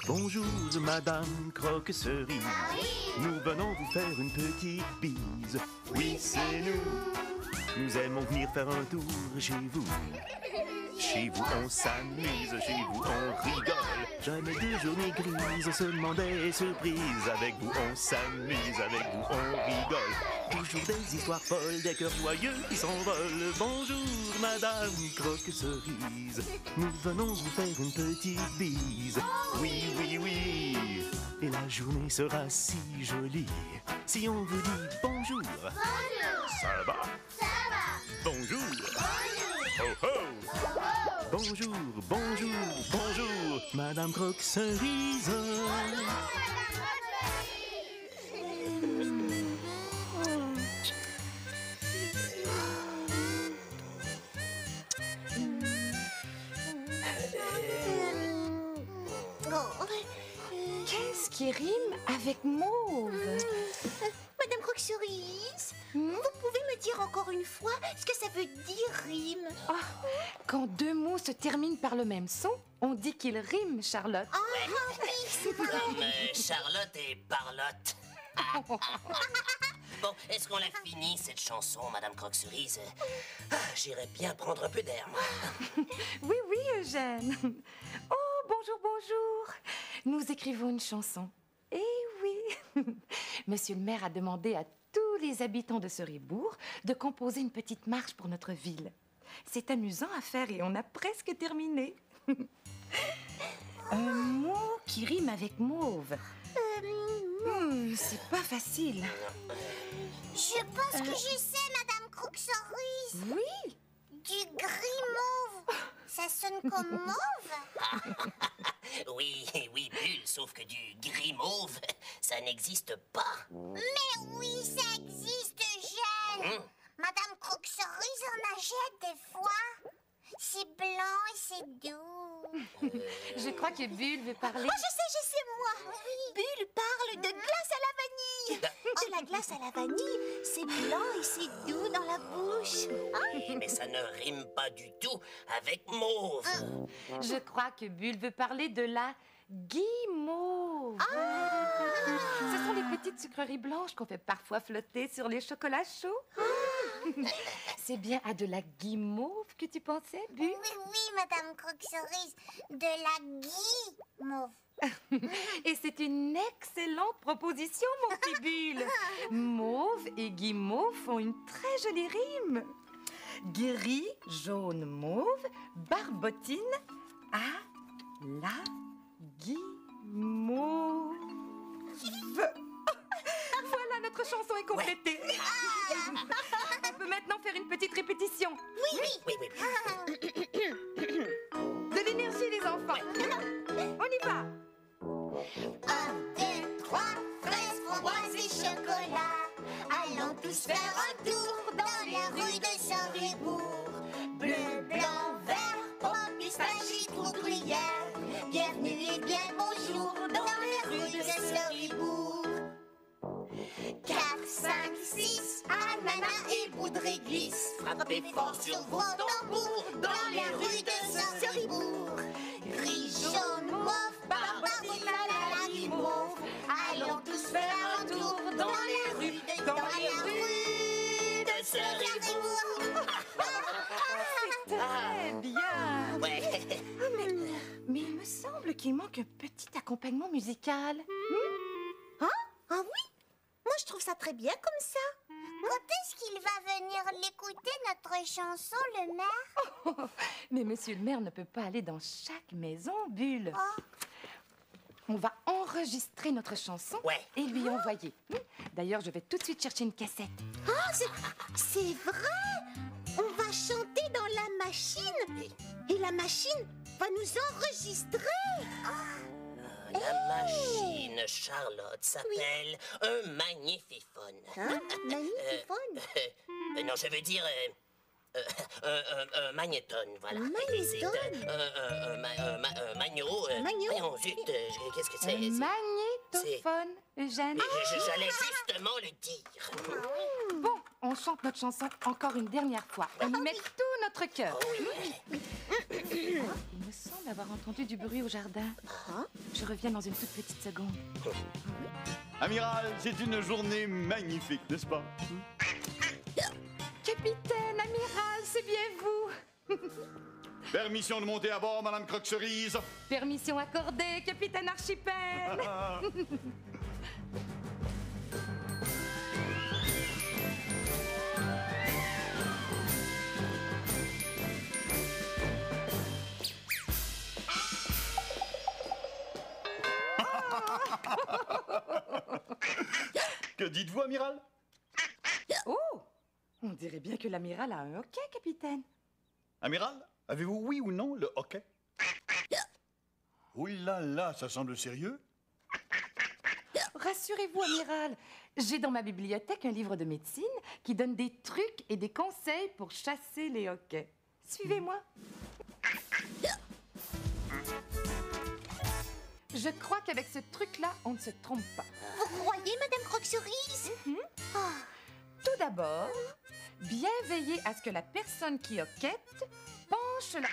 Bonjour, Madame Croque-Cerise. Nous venons vous faire une petite bise. Oui, c'est nous. Nous aimons venir faire un tour chez vous. Chez vous, on s'amuse. Chez vous, on rigole. Jamais de journée grise, seulement des surprises. Avec vous, on s'amuse. Avec vous, on rigole. Toujours des histoires folles, des cœurs joyeux qui s'envolent. Bonjour, Madame Croque-Cerise. Nous venons vous faire une petite bise. Oui, oui, oui. Et la journée sera si jolie si on vous dit bonjour. Bonjour. Ça va? Ça va. Bonjour. Bonjour. Ho, ho. Bonjour, bonjour, bonjour, Madame Croque-Cerise. Qu'est-ce qui rime avec mauve? Madame Croque-Cerise, vous pouvez me dire encore une fois ce que ça veut dire rime? Quand deux mots se terminent par le même son, on dit qu'ils riment, Charlotte. Oui, c'est vrai. Comme Charlotte et Barlotte. Bon, est-ce qu'on l'a fini, cette chanson, Madame Croque-Cerise? J'irais bien prendre un peu d'air, moi. Oui, oui, Eugène. Oh, bonjour, bonjour. Nous écrivons une chanson. Eh oui. Monsieur le maire a demandé à tous les habitants de Seriebourg de composer une petite marche pour notre ville. C'est amusant à faire et on a presque terminé. Un mot qui rime avec mauve. C'est pas facile. Je pense que je sais, Madame Croque-Cerise. Oui. Du gris mauve. Ça sonne comme mauve. Oui, oui, Bulle, sauf que du gris mauve, ça n'existe pas. Mais oui, ça existe, Jeanne. Madame Croque-Cerise en achète des fois. C'est blanc et c'est doux. Je crois que Bulle veut parler. Oh, je sais, moi. Bulle parle de glace à la vanille. Oh, la glace à la vanille, c'est blanc et c'est doux dans la bouche. Oui, mais ça ne rime pas du tout avec mauve. Je crois que Bulle veut parler de la guimauve. Ce sont les petites sucreries blanches qu'on fait parfois flotter sur les chocolats chauds. C'est bien à de la guimauve que tu pensais, Bulle? Oui, Madame Croque-Cerise, de la guimauve. Et c'est une excellente proposition, mon petit Bulle. Mauve et guimauve font une très jolie rime. Gris, jaune, mauve, barbotine à la guimauve. Voilà, notre chanson est complétée. On peut maintenant faire une petite répétition. Oui. De l'énergie, les enfants. On y va. 1, 2, 3, fraises, framboises et chocolat. Allons tous faire un tour dans les rues de Seriebourg. Bleu, blanc, vert, pomme, pistache et trou gruyère. Bienvenue et bien bonjour dans les rues de Seriebourg. 4, 5, 6, ananas et boudrées glissent. Frappez fort sur vos tambours dans les rues de Seriebourg. Gris, jaune, mauve, barbotine à la guimauve. Allons tous faire un tour dans les rues de Seriebourg. Très bien. Ouais. Mais il me semble qu'il manque un petit accompagnement musical. Ah oui? Moi, je trouve ça très bien comme ça. Quand est-ce qu'il va venir l'écouter, notre chanson, le maire? Mais monsieur le maire ne peut pas aller dans chaque maison, Bulle. Oh. On va enregistrer notre chanson Ouais. et lui envoyer. D'ailleurs, je vais tout de suite chercher une cassette. Ah, c'est vrai! On va chanter dans la machine et la machine va nous enregistrer. La machine, Charlotte, s'appelle un magnétophone. Hein? Magnétophone? Non, je veux dire un magnétone, voilà. Un magnétone? Un magno. Magno? Voyons, zut, qu'est-ce que c'est? Un magnétophone, Eugène. J'allais justement le dire. Bon, on chante notre chanson encore une dernière fois. On y met tout notre cœur. Oui. me semble avoir entendu du bruit au jardin. Je reviens dans une toute petite seconde. Amiral, c'est une journée magnifique, n'est-ce pas? Capitaine, amiral, c'est bien vous. Permission de monter à bord, Madame Croque-Cerise. Permission accordée, capitaine Archipel. Que dites-vous, amiral? Oh, on dirait bien que l'amiral a un hoquet, capitaine. Amiral, avez-vous oui ou non le hoquet? Ouh là là, ça semble sérieux. Rassurez-vous, amiral, j'ai dans ma bibliothèque un livre de médecine qui donne des trucs et des conseils pour chasser les hoquets. Suivez-moi. Je crois qu'avec ce truc-là, on ne se trompe pas. Vous croyez, Madame Croque-Cerise? Tout d'abord, bien veiller à ce que la personne qui hoquette penche la...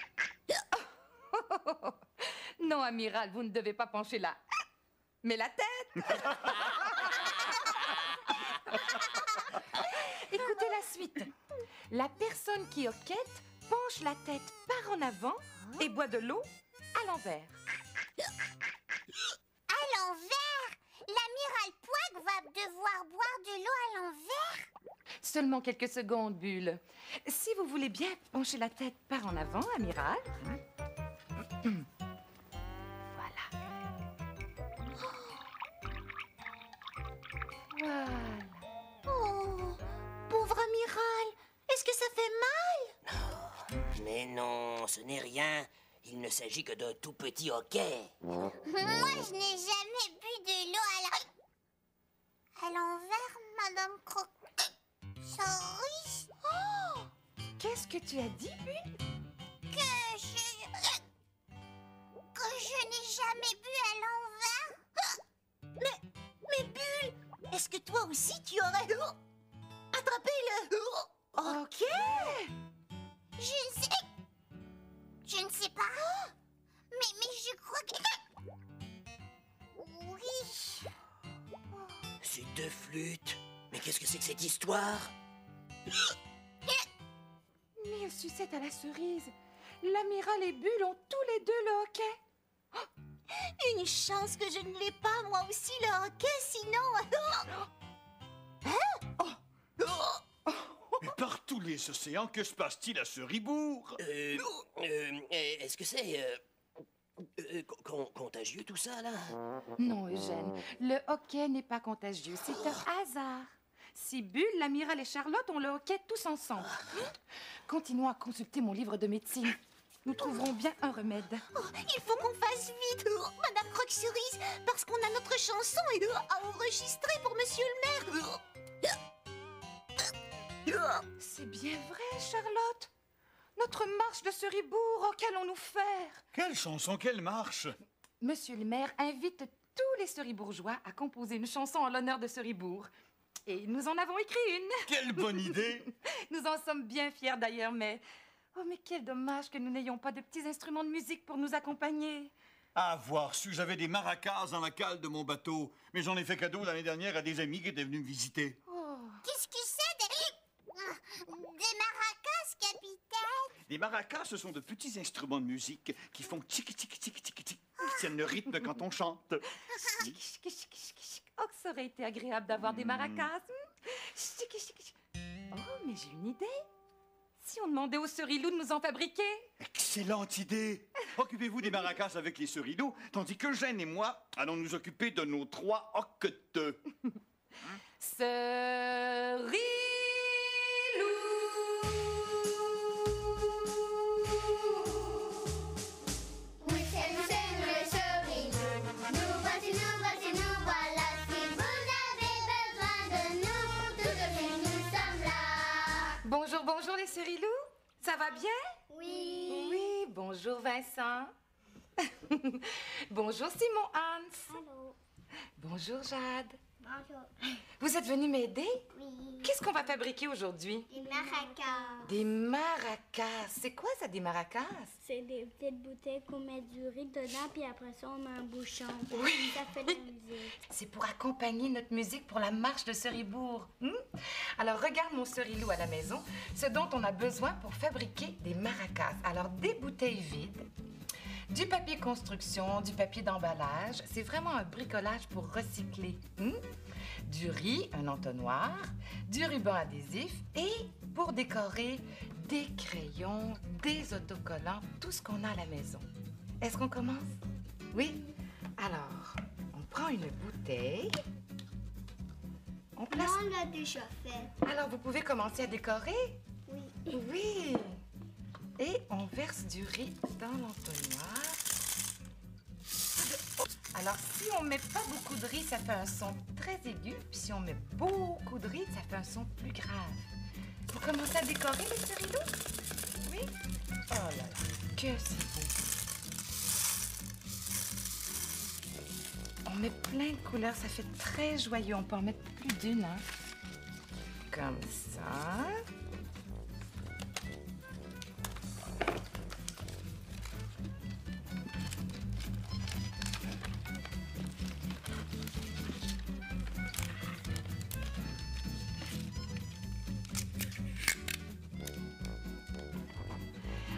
Non, amiral, vous ne devez pas pencher la... Mais la tête. Écoutez la suite. La personne qui hoquette penche la tête par en avant et boit de l'eau à l'envers. À l'envers? L'amiral Pouac va devoir boire de l'eau à l'envers? Seulement quelques secondes, Bulle. Si vous voulez bien pencher la tête par en avant, amiral. Voilà. Voilà. Oh, pauvre amiral, est-ce que ça fait mal? Mais non, ce n'est rien. Il ne s'agit que d'un tout petit hoquet. Moi, je n'ai jamais bu de l'eau à l'envers, Madame Croque-Cerise. Oh, Qu'est-ce que tu as dit, Bulle? que je n'ai jamais bu à l'envers. Mais Bulle, est-ce que toi aussi tu aurais attrapé le... Ok. Je ne sais pas. Mais je crois que... Oui. C'est deux flûtes. Mais qu'est-ce que c'est que cette histoire? Mille sucettes à la cerise. L'amiral et Bulle ont tous les deux le hoquet. Une chance que je ne l'ai pas, moi aussi, le hoquet, sinon... Mais par tous les océans, que se passe-t-il à ce Ribourg? Est-ce que c'est contagieux tout ça, là? Non, Eugène, le hoquet n'est pas contagieux, c'est un hasard. Si Bulle, l'amiral et Charlotte ont le hoquet tous ensemble. Continuons à consulter mon livre de médecine. Nous trouverons bien un remède. Il faut qu'on fasse vite, Madame Croque-Cerise, parce qu'on a notre chanson à enregistrer pour Monsieur le maire. C'est bien vrai, Charlotte. Notre marche de ce Ribourg, qu'allons-nous faire? Quelle chanson, quelle marche! Monsieur le maire invite tous les Seribourgeois à composer une chanson en l'honneur de ce Ribourg. Et nous en avons écrit une. Quelle bonne idée! Nous en sommes bien fiers d'ailleurs, mais... Oh, mais quel dommage que nous n'ayons pas de petits instruments de musique pour nous accompagner. Avoir su, j'avais des maracas dans la cale de mon bateau. Mais j'en ai fait cadeau l'année dernière à des amis qui étaient venus me visiter. Oh. Qu'est-ce que c'est des maracas, capitaine? Les maracas, ce sont de petits instruments de musique qui font tic tic tic tic tic, qui tiennent le rythme quand on chante. Oh, que ça aurait été agréable d'avoir des maracas. Oh, mais j'ai une idée. Si on demandait aux Cerilous de nous en fabriquer? Excellente idée! Occupez-vous des maracas avec les Cerilous, tandis que Eugène et moi allons nous occuper de nos 3 hoqueteux. Cerilous! Oui, c'est nous les Cerilous. Nous voici, nous voilà. Si vous avez besoin de nous, tout de suite nous sommes là. Bonjour, bonjour les Cerilous. Ça va bien? Oui. Oui, bonjour Vincent. Bonjour Simon Hans. Allô. Bonjour Jade. Bonjour. Vous êtes venu m'aider? Oui. Qu'est-ce qu'on va fabriquer aujourd'hui? Des maracas. Des maracas. C'est quoi ça, des maracas? C'est des petites bouteilles qu'on met du riz dedans, puis après ça, on met un bouchon. Oui. Ça fait de la musique. C'est pour accompagner notre musique pour la marche de Seribourg. Alors, regarde mon Serilou à la maison, ce dont on a besoin pour fabriquer des maracas. Alors, des bouteilles vides, du papier construction, du papier d'emballage. C'est vraiment un bricolage pour recycler. Du riz, un entonnoir, du ruban adhésif et, pour décorer, des crayons, des autocollants, tout ce qu'on a à la maison. Est-ce qu'on commence? Oui? Alors, on prend une bouteille. On place... Non, on l'a déjà fait. Alors, vous pouvez commencer à décorer? Oui. Oui. Et on verse du riz dans l'entonnoir. Alors, si on met pas beaucoup de riz, ça fait un son très aigu. Puis si on met beaucoup de riz, ça fait un son plus grave. Vous commencez à décorer les Serilou? Oui? Oh là là, que c'est beau. On met plein de couleurs, ça fait très joyeux. On peut en mettre plus d'une, hein? Comme ça.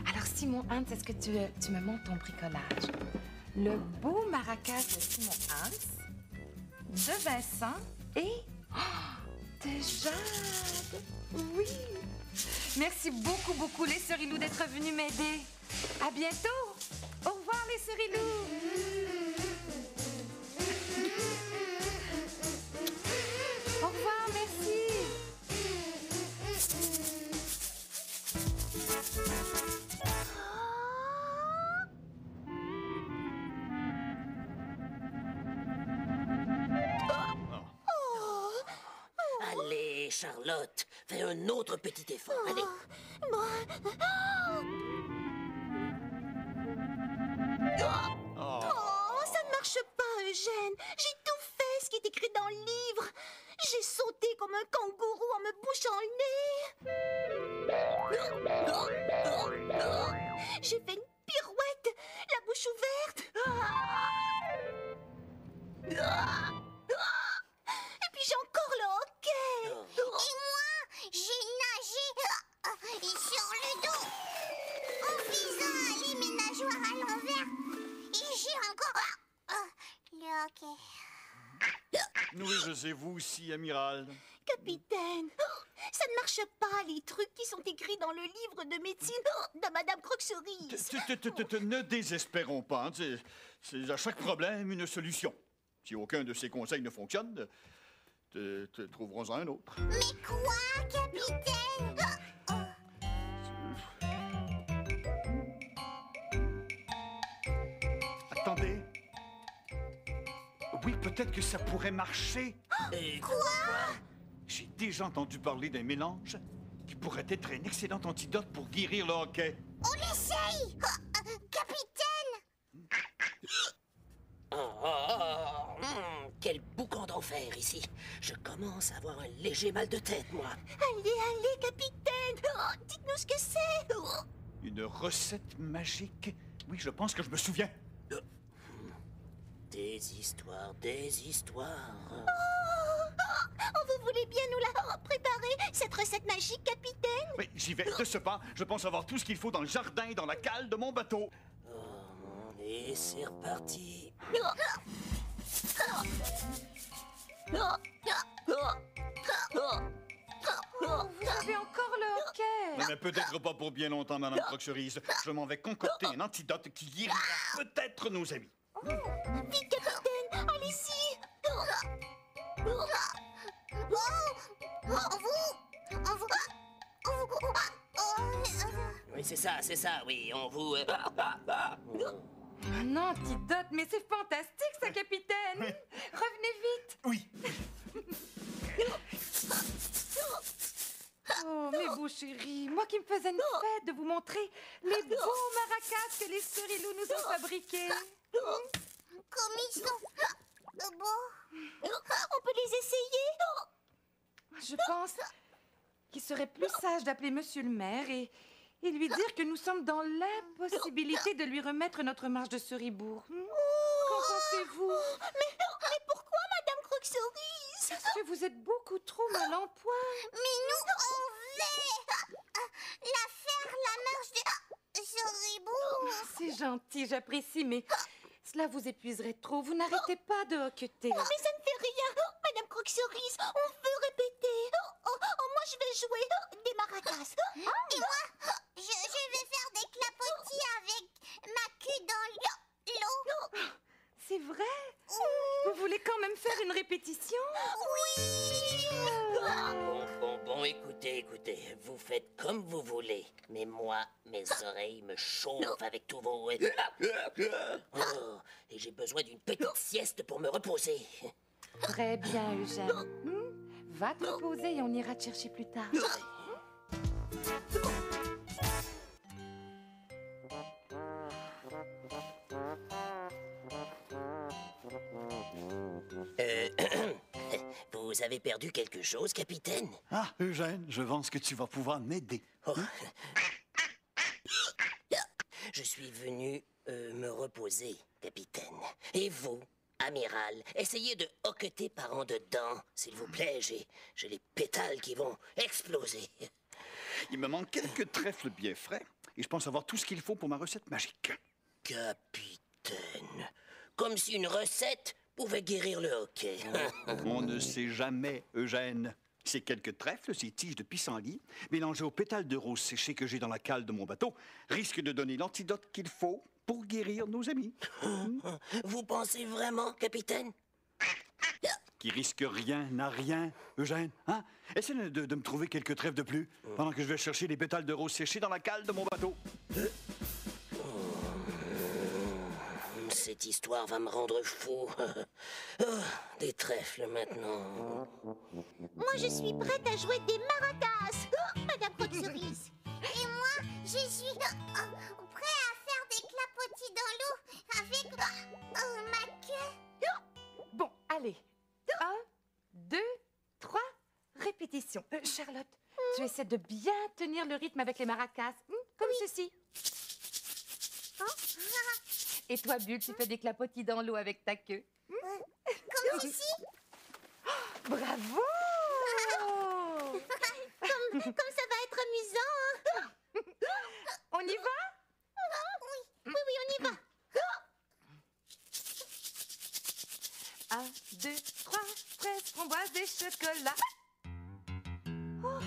Alors, Simon Hans, est-ce que tu me montres ton bricolage? Le beau maracas de Simon Hans, de Vincent et de Jade. Oui. Merci beaucoup, beaucoup, les Serilou, d'être venus m'aider. À bientôt. Au revoir, les Serilou. Au revoir, merci. Allez, Charlotte, fais un autre petit effort. Allez. Oh, ça ne marche pas, Eugène. J'ai tout fait ce qui est écrit dans le livre. J'ai sauté comme un kangourou en me bouchant le nez. J'ai fait une pirouette, la bouche ouverte. Et puis j'ai encore le hockey. Et moi, j'ai nagé sur le dos en faisant les ménageoires à l'envers. Et j'ai encore le hockey. Oui, je sais, vous aussi, amiral. Capitaine, ça ne marche pas, les trucs qui sont écrits dans le livre de médecine de Madame Croque-Cerise. Ne désespérons pas. Hein. C'est à chaque problème une solution. Si aucun de ces conseils ne fonctionne, trouverons-en un autre. Mais quoi, capitaine? Attendez. Oui, peut-être que ça pourrait marcher. Quoi? J'ai déjà entendu parler d'un mélange qui pourrait être un excellent antidote pour guérir le hockey. On essaye! Capitaine! Quel boucan d'enfer ici. Je commence à avoir un léger mal de tête, moi. Allez, capitaine, dites-nous ce que c'est. Une recette magique? Oui, je pense que je me souviens. Des histoires, des histoires. Vous voulez bien nous la préparer, cette recette magique, capitaine? Oui, j'y vais. De ce pas, je pense avoir tout ce qu'il faut dans le jardin et dans la cale de mon bateau. Et c'est reparti. Vous avez encore le hockey. Non, mais peut-être pas pour bien longtemps, Madame Croque-Cerise. Je m'en vais concocter un antidote qui guérira peut-être nos amis. Vite, capitaine, allez-y. Oui, c'est ça, oui. On vous... Un antidote, mais c'est fantastique, ça, capitaine. Revenez vite. Oui. Oh, mes beaux chéris, moi qui me faisais une fête de vous montrer les beaux maracas que les Serilou nous ont fabriqués. Comme ils sont Bon, On peut les essayer? Je pense qu'il serait plus sage d'appeler Monsieur le maire et lui dire que nous sommes dans l'impossibilité de lui remettre notre marche de Seribourg. Qu'en pensez-vous? Mais pourquoi, Madame Croque-Cerise? Parce que vous êtes beaucoup trop mal en point. mais nous, on veut la faire, la marche de Seribourg. C'est gentil, j'apprécie, mais cela vous épuiserait trop. Vous n'arrêtez pas de hoqueter. Mais ça ne fait rien. Madame Croque-Cerise, on veut répéter. Moi, je vais jouer des maracas. Et moi, je vais faire des clapotis avec ma queue dans l'eau. C'est vrai? Vous voulez quand même faire une répétition? Bon, écoutez, vous faites comme vous voulez. Mais moi, mes oreilles me chauffent avec tous vos... Oh, et j'ai besoin d'une petite sieste pour me reposer. Très bien, Eugène. Va te reposer et on ira te chercher plus tard. Vous avez perdu quelque chose, capitaine? Ah, Eugène, je pense que tu vas pouvoir m'aider. Oh. Je suis venu me reposer, capitaine. Et vous, amiral, essayez de hoqueter par en dedans, s'il vous plaît. J'ai les pétales qui vont exploser. Il me manque quelques trèfles bien frais et je pense avoir tout ce qu'il faut pour ma recette magique. Capitaine, comme si une recette pouvait guérir le hoquet. On ne sait jamais, Eugène. Ces quelques trèfles, ces tiges de pissenlit, mélangées aux pétales de rose séchés que j'ai dans la cale de mon bateau, risquent de donner l'antidote qu'il faut pour guérir nos amis. Vous pensez vraiment, capitaine? Qui risque rien n'a rien, Eugène. Hein? Essaie de me trouver quelques trèfles de plus pendant que je vais chercher les pétales de rose séchés dans la cale de mon bateau. Cette histoire va me rendre fou. Oh, des trèfles maintenant. Moi, je suis prête à jouer des maracas. Madame Croque-Cerise. Et moi, je suis prêt à faire des clapotis dans l'eau avec ma queue. Bon, allez. 1, 2, 3, répétition. Charlotte, tu essaies de bien tenir le rythme avec les maracas, comme ceci. Et toi, Bulle, tu fais des clapotis dans l'eau avec ta queue. Comme ceci. Bravo! Comme ça va être amusant. On y va? Oui, on y va. 1, 2, 3, fraises, framboises et chocolat. Oh,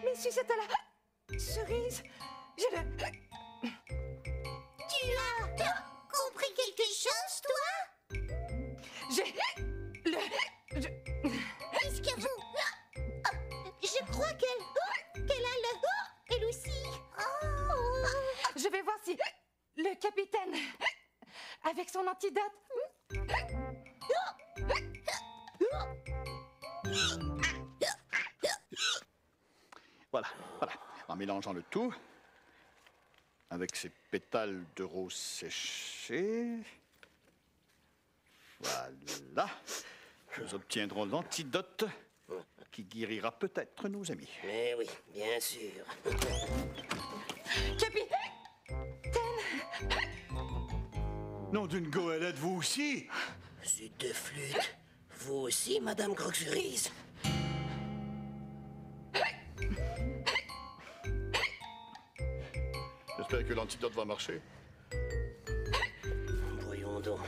mais sucette à la cerise. J'ai le... Tu as compris quelque chose, toi? J'ai le... Qu'est-ce que vous... Je crois qu'elle a le... Elle aussi. Je vais voir si le capitaine, avec son antidote... Voilà. En mélangeant le tout, avec ces pétales de rose séchés, voilà, nous obtiendrons l'antidote qui guérira peut-être nos amis. Mais oui, bien sûr. Capitaine! Nom d'une goélette, vous aussi? Zut de flûte. Vous aussi, Madame Croque-Cerise? J'espère que l'antidote va marcher. Voyons donc,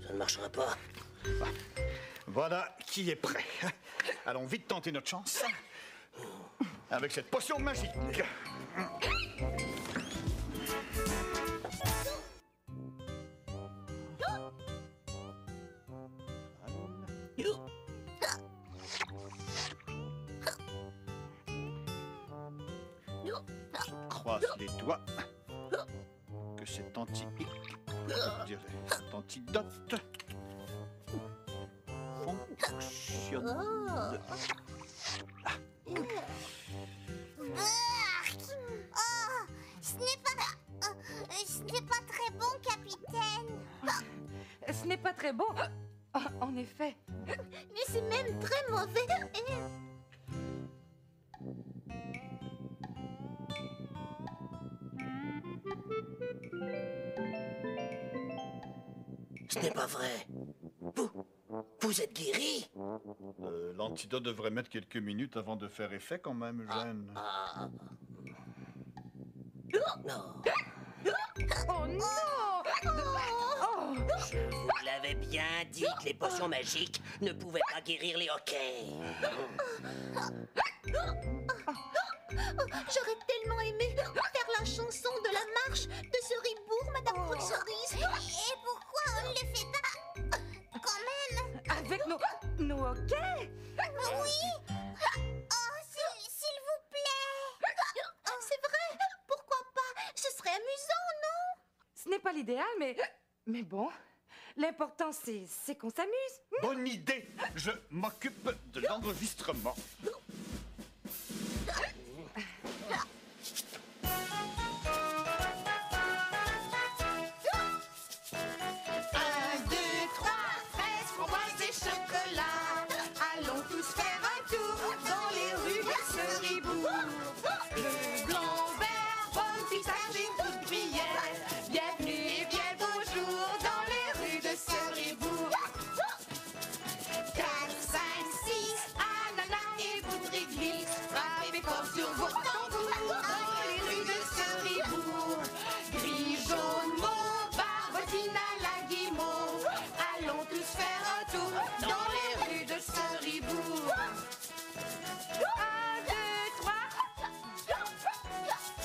ça ne marchera pas. Voilà qui est prêt. Allons vite tenter notre chance avec cette potion magique. Croise les doigts que cet cet antidote fonctionne. Oh, ce n'est pas très bon, capitaine. Ce n'est pas très bon. En effet. Mais c'est même très mauvais. Ce n'est pas vrai. Vous êtes guéri? L'antidote devrait mettre quelques minutes avant de faire effet quand même, Eugène. Non. Oh non! Oh! Je vous l'avais bien dit que les potions magiques ne pouvaient pas guérir les hoquets. J'aurais tellement aimé faire la chanson de la marche de Ceribourg, Madame Croque-Cerise. Et pourquoi on ne le fait pas quand même? Avec nos hoquets? Oui. Oh, s'il vous plaît. C'est vrai, pourquoi pas? Ce serait amusant, non? Ce n'est pas l'idéal, mais bon. L'important, c'est qu'on s'amuse. Bonne idée! Je m'occupe de l'enregistrement.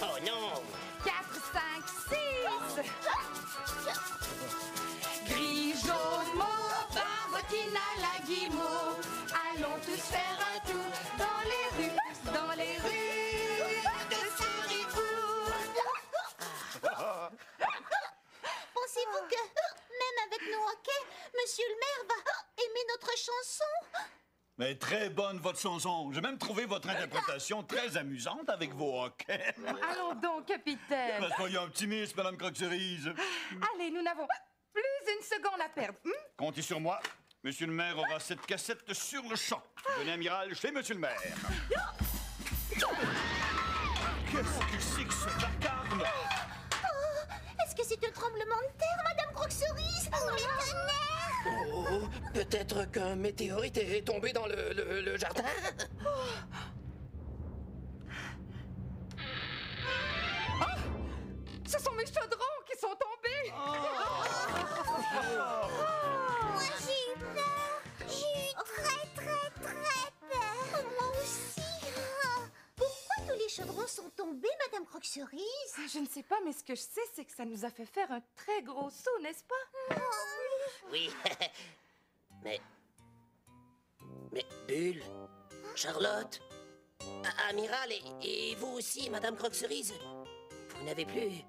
Oh non! 4, 5, 6. Gris, jaune, mauve, barbotine à la guimauve. Allons tous faire un tour dans les rues de Ceribourg. Pensez-vous que, même avec nos hoquets, Monsieur le maire va aimer notre chanson? Mais très bonne, votre chanson. J'ai même trouvé votre interprétation très amusante avec vos hoquets. Allons donc, capitaine. Ben, soyez optimiste, Madame Croque-Cerise. Allez, nous n'avons plus une seconde à perdre. Comptez sur moi. Monsieur le maire aura cette cassette sur le champ. Venez, amiral, chez Monsieur le maire. Qu'est-ce que c'est que ce vacarme? Est-ce que c'est un tremblement de terre, Madame Croque-Cerise? Oh, peut-être qu'un météorite est tombé dans le jardin. Ce sont mes chaudrons qui sont tombés. Moi, j'ai eu peur. J'ai eu très peur. Moi aussi. Pourquoi tous les chaudrons sont tombés, Madame Croque-Cerise? Je ne sais pas, mais ce que je sais, c'est que ça nous a fait faire un très gros saut, n'est-ce pas? Oui. Mais Bulle, Charlotte, Amiral et vous aussi, Madame Croque-Cerise, vous n'avez plus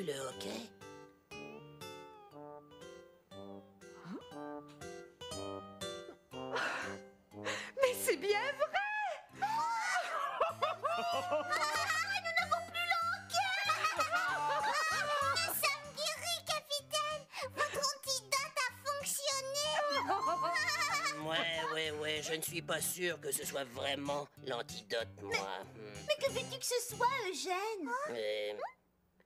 le hoquet? Mais c'est bien vrai! Nous sommes guéris, capitaine. Votre antidote a fonctionné. Ouais, je ne suis pas sûr que ce soit vraiment l'antidote, moi. Mais que veux-tu que ce soit, Eugène?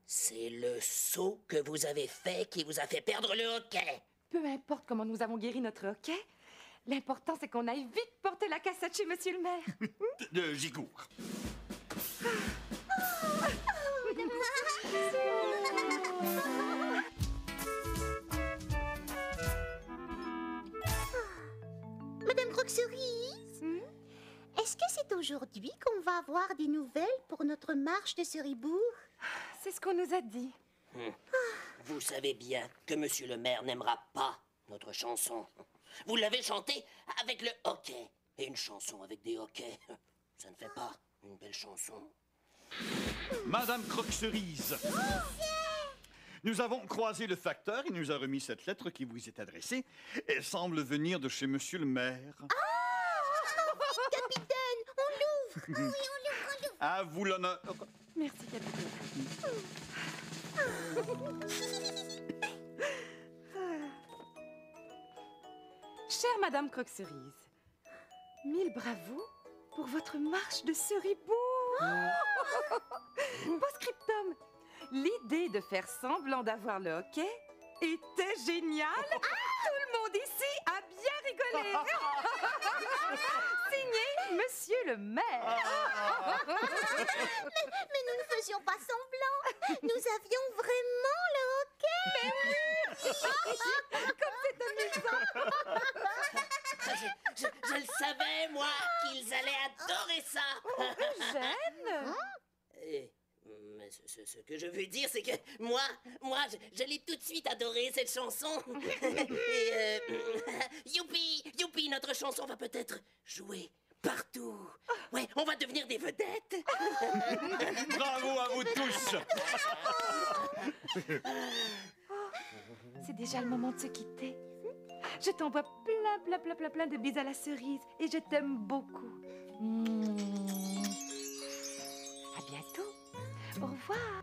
C'est le saut que vous avez fait qui vous a fait perdre le hoquet. Peu importe comment nous avons guéri notre hoquet, l'important c'est qu'on aille vite porter la cassette chez Monsieur le maire. J'y cours. Madame Croque-Cerise, est-ce que c'est aujourd'hui qu'on va avoir des nouvelles pour notre marche de Ceribourg? C'est ce qu'on nous a dit. Vous savez bien que Monsieur le maire n'aimera pas notre chanson. Vous l'avez chantée avec le hoquet. Et une chanson avec des hoquets, ça ne fait pas une belle chanson. Madame Croque-Cerise. Nous avons croisé le facteur. Il nous a remis cette lettre qui vous est adressée. Elle semble venir de chez Monsieur le maire. Capitaine, on l'ouvre! Oui, on l'ouvre. À vous l'honneur. Merci, capitaine. Chère Madame Croque-Cerise, 1000 bravos pour votre marche de Ceribourg. Post-scriptum. L'idée de faire semblant d'avoir le hoquet était géniale. Tout le monde ici a bien rigolé. Signé Monsieur le maire. Mais nous ne faisions pas semblant. Nous avions vraiment le hoquet. Comme c'est amusant. Je le savais, moi, qu'ils allaient adorer ça. Eugène. Mais ce que je veux dire, c'est que moi, je l'ai tout de suite adoré, cette chanson. Et youpi, youpi, notre chanson va peut-être jouer partout. Ouais, on va devenir des vedettes. Bravo à vous tous. C'est déjà le moment de se quitter. Je t'envoie plein de bises à la cerise et je t'aime beaucoup. À bientôt. Au revoir.